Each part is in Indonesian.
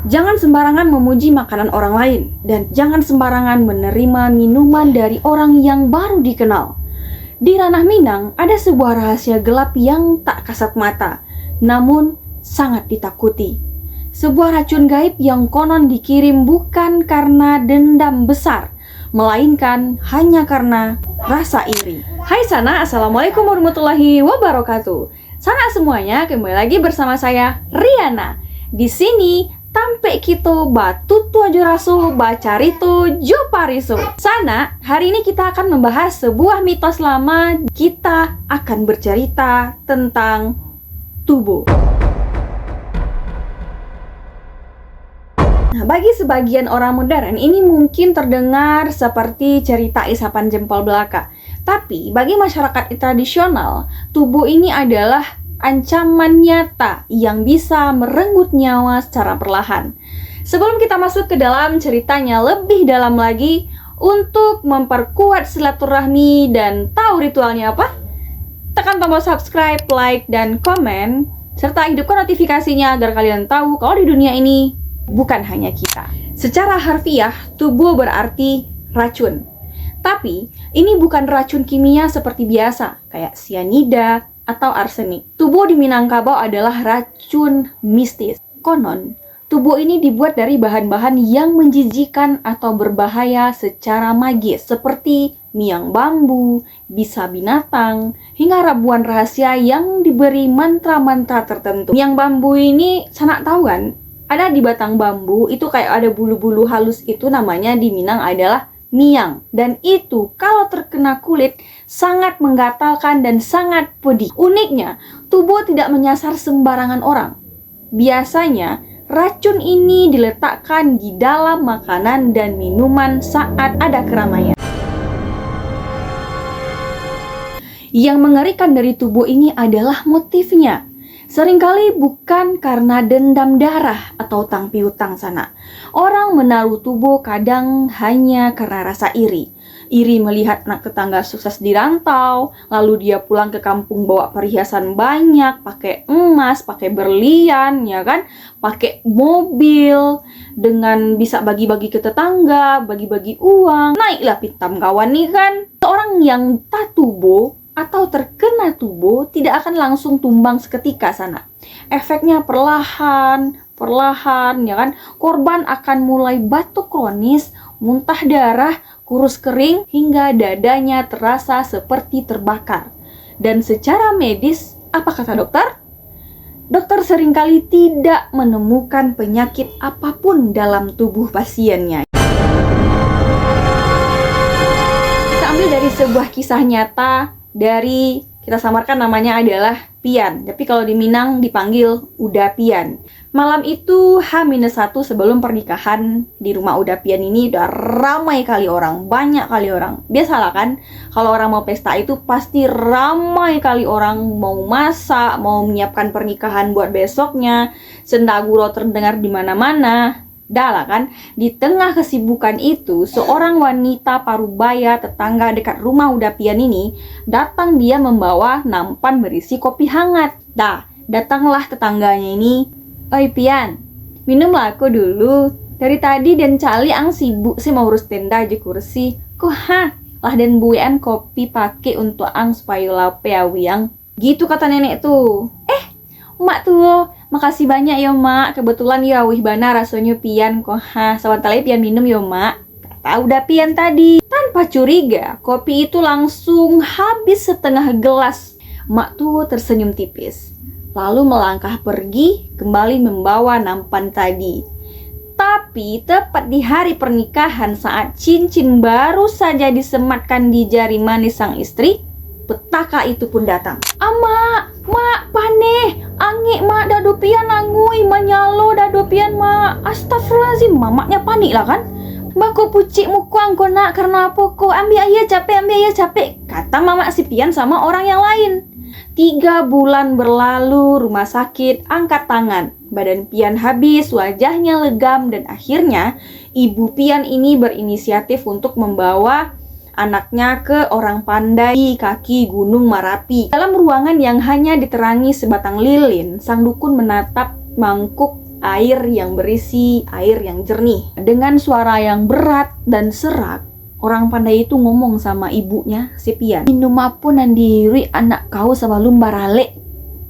Jangan sembarangan memuji makanan orang lain, dan jangan sembarangan menerima minuman dari orang yang baru dikenal. Di ranah Minang, ada sebuah rahasia gelap yang tak kasat mata, namun sangat ditakuti. Sebuah racun gaib yang konon dikirim bukan karena dendam besar, melainkan hanya karena rasa iri. Hai Sana, Assalamualaikum warahmatullahi wabarakatuh. Sana semuanya, kembali lagi bersama saya, Riana. Di sini, tampe kita batu aja rasu, baca ritu, joparisu. Sana, hari ini kita akan membahas sebuah mitos lama. Kita akan bercerita tentang tubuh. Nah, bagi sebagian orang modern, ini mungkin terdengar seperti cerita isapan jempol belaka. Tapi, bagi masyarakat tradisional, tubuh ini adalah ancaman nyata yang bisa merenggut nyawa secara perlahan. Sebelum kita masuk ke dalam ceritanya lebih dalam lagi, untuk memperkuat silaturahmi dan tahu ritualnya apa, tekan tombol subscribe, like, dan komen, serta hidupkan notifikasinya agar kalian tahu kalau di dunia ini bukan hanya kita. Secara harfiah, tubuh berarti racun. Tapi, ini bukan racun kimia seperti biasa, kayak sianida atau arsenik. Tubuh di Minangkabau adalah racun mistis. Konon, tubuh ini dibuat dari bahan-bahan yang menjijikan atau berbahaya secara magis, seperti miang bambu, bisa binatang, hingga rabuan rahasia yang diberi mantra-mantra tertentu. Miang bambu ini, Sanak tahu kan? Ada di batang bambu, itu kayak ada bulu-bulu halus, itu namanya di Minang adalah miang, dan itu kalau terkena kulit sangat menggatalkan dan sangat pedih. Uniknya, tubuh tidak menyasar sembarangan orang. Biasanya, racun ini diletakkan di dalam makanan dan minuman saat ada keramaian. Yang mengerikan dari tubuh ini adalah motifnya. Seringkali bukan karena dendam darah atau tang piutang sana. Orang menaruh tubuh kadang hanya karena rasa iri. Iri melihat anak tetangga sukses di rantau, lalu dia pulang ke kampung bawa perhiasan banyak, pakai emas, pakai berlian, ya kan? Pakai mobil, dengan bisa bagi-bagi ke tetangga, bagi-bagi uang. Naiklah pitam kawan nih kan. Seorang yang tatubo atau terkena tubuh tidak akan langsung tumbang seketika sana. Efeknya perlahan, ya kan? Korban akan mulai batuk kronis, muntah darah, kurus kering, hingga dadanya terasa seperti terbakar. Dan secara medis, apa kata dokter? Dokter seringkali tidak menemukan penyakit apapun dalam tubuh pasiennya. Kita ambil dari sebuah kisah nyata dari, kita samarkan namanya adalah Pian, tapi kalau di Minang dipanggil Uda Pian. Malam itu H-1 sebelum pernikahan, di rumah Uda Pian ini udah ramai kali orang, banyak kali orang. Biasalah kan, kalau orang mau pesta itu pasti ramai kali orang, mau masak, mau menyiapkan pernikahan buat besoknya, sendaguro terdengar di mana-mana. Dah lah kan, di tengah kesibukan itu, seorang wanita parubaya tetangga dekat rumah Uda Pian ini, datang dia membawa nampan berisi kopi hangat. Datanglah tetangganya ini, "Oi Pian, minumlah aku dulu. Dari tadi dan cali ang sibuk sih mau urus tenda aja kursi. Lah dan buean kopi pakai untuk ang supaya lape awiang." Gitu kata nenek tuh. Mak tuh, makasih banyak ya mak. Kebetulan ya wih bana rasanya Pian kok. Sawantale Pian minum ya mak. Kata Uda Pian tadi. Tanpa curiga, kopi itu langsung habis setengah gelas. Mak tuh tersenyum tipis. Lalu melangkah pergi, kembali membawa nampan tadi. Tapi tepat di hari pernikahan saat cincin baru saja disematkan di jari manis sang istri, petaka itu pun datang. Mak, paneh, angik mak dado Pian angui, manyalo dado Pian mak. Astagfirullahaladzim, mamaknya panik lah kan. Baku pucik muku angko nak, karena apa kok? Ambil ayah capek, kata mamak si Pian sama orang yang lain. 3 bulan berlalu, rumah sakit, angkat tangan. Badan Pian habis, wajahnya legam, dan akhirnya ibu Pian ini berinisiatif untuk membawa anaknya ke orang pandai di kaki Gunung Marapi. Dalam ruangan yang hanya diterangi sebatang lilin, sang dukun menatap mangkuk air yang berisi air yang jernih. Dengan suara yang berat dan serak, orang pandai itu ngomong sama ibunya, si Pian. "Minum apa nandiri anak kau sebelum barale?"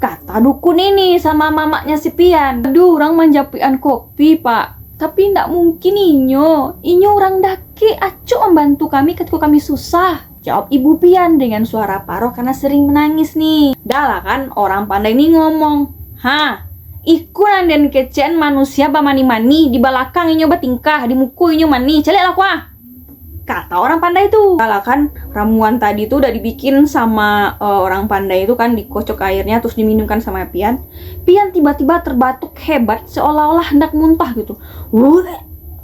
kata dukun ini sama mamanya si Pian. "Aduh, orang manjapian kopi, Pak. Tapi ndak mungkin inyo orang dake acuk membantu kami ketika kami susah," jawab Ibu Pian dengan suara paroh karena sering menangis nih. Dah lah kan orang pandai ini ngomong, "Hah, iku nanden kecen manusia bamani-mani di balakang inyo bertingkah, di muku inyo mani, celek lah kuah," kata orang pandai itu. Dah lah kan ramuan tadi tuh udah dibikin sama orang pandai itu kan, dikocok airnya terus diminumkan sama Pian. Pian tiba-tiba terbatuk hebat seolah-olah hendak muntah gitu.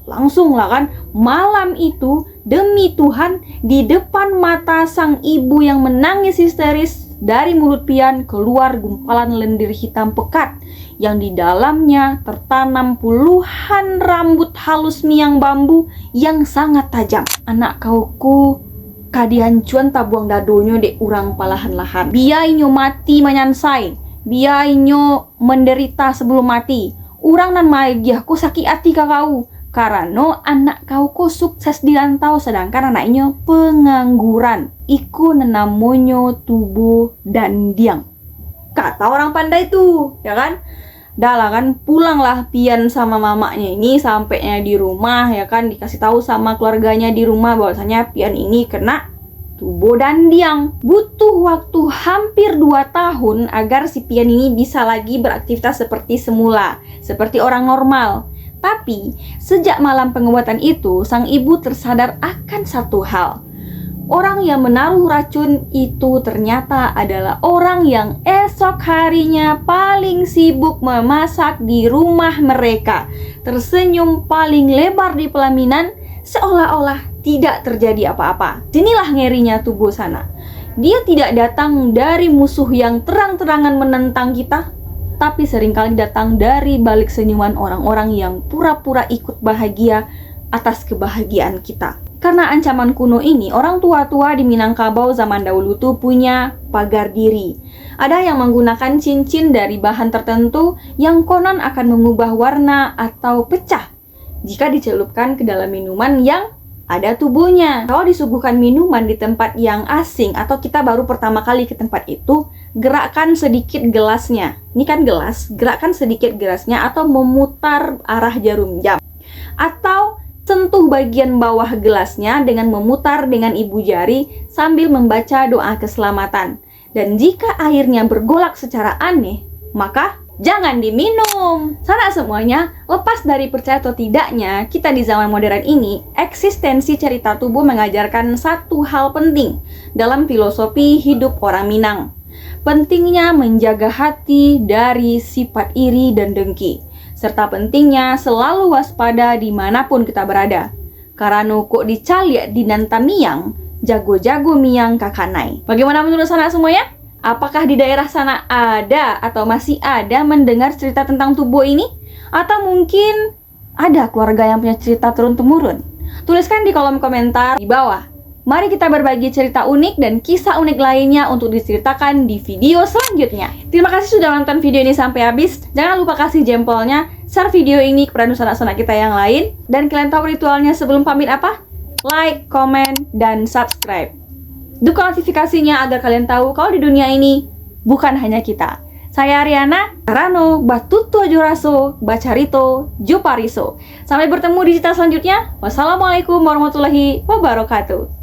Langsung lah kan, malam itu demi Tuhan di depan mata sang ibu yang menangis histeris, dari mulut Pian keluar gumpalan lendir hitam pekat yang di dalamnya tertanam puluhan rambut halus miang bambu yang sangat tajam. "Anak kauku, kadian cuan tabuang dadonyo dek urang palahan-lahan. Biar inyo mati manyansai, biar inyo menderita sebelum mati. Urang nan maegiahku sakit hati kakau. Karena anak kau sukses di rantau sedangkan anaknya pengangguran. Iku nenamonyo tubuh dan diang," kata orang pandai itu, ya kan? Dah lah kan pulanglah Pian sama mamanya ini, sampainya di rumah ya kan dikasih tahu sama keluarganya di rumah bahwasanya Pian ini kena tubuh dan diang. Butuh waktu hampir 2 tahun agar si Pian ini bisa lagi beraktivitas seperti semula, seperti orang normal. Tapi sejak malam pengobatan itu, sang ibu tersadar akan satu hal. Orang yang menaruh racun itu ternyata adalah orang yang esok harinya paling sibuk memasak di rumah mereka, tersenyum paling lebar di pelaminan seolah-olah tidak terjadi apa-apa. Sinilah ngerinya tubuh sana. Dia tidak datang dari musuh yang terang-terangan menentang kita, tapi seringkali datang dari balik senyuman orang-orang yang pura-pura ikut bahagia atas kebahagiaan kita. Karena ancaman kuno ini, orang tua-tua di Minangkabau zaman dahulu tuh punya pagar diri. Ada yang menggunakan cincin dari bahan tertentu yang konon akan mengubah warna atau pecah jika dicelupkan ke dalam minuman yang ada tubuhnya. Kalau disuguhkan minuman di tempat yang asing atau kita baru pertama kali ke tempat itu, gerakkan sedikit gelasnya. Ini kan gelas, gerakkan sedikit gelasnya atau memutar arah jarum jam. Atau sentuh bagian bawah gelasnya dengan memutar dengan ibu jari sambil membaca doa keselamatan. Dan jika airnya bergolak secara aneh, maka jangan diminum. Sana semuanya, lepas dari percaya atau tidaknya, kita di zaman modern ini, eksistensi cerita tubuh mengajarkan satu hal penting dalam filosofi hidup orang Minang. Pentingnya menjaga hati dari sifat iri dan dengki, serta pentingnya selalu waspada dimanapun kita berada. Karena kok dicaliak di nanta miang, jago-jago miang kakanai. Bagaimana menurut sana semuanya? Apakah di daerah sana ada atau masih ada mendengar cerita tentang tubuh ini? Atau mungkin ada keluarga yang punya cerita turun-temurun? Tuliskan di kolom komentar di bawah. Mari kita berbagi cerita unik dan kisah unik lainnya untuk diceritakan di video selanjutnya. Terima kasih sudah nonton video ini sampai habis. Jangan lupa kasih jempolnya, share video ini kepada sanak-sanak kita yang lain. Dan kalian tahu ritualnya sebelum pamit apa? Like, comment, dan subscribe. Dukung notifikasinya agar kalian tahu kalau di dunia ini bukan hanya kita. Saya Ariana, Rano, Batutu Ajoraso, Bacarito, Jupariso. Sampai bertemu di cerita selanjutnya. Wassalamualaikum warahmatullahi wabarakatuh.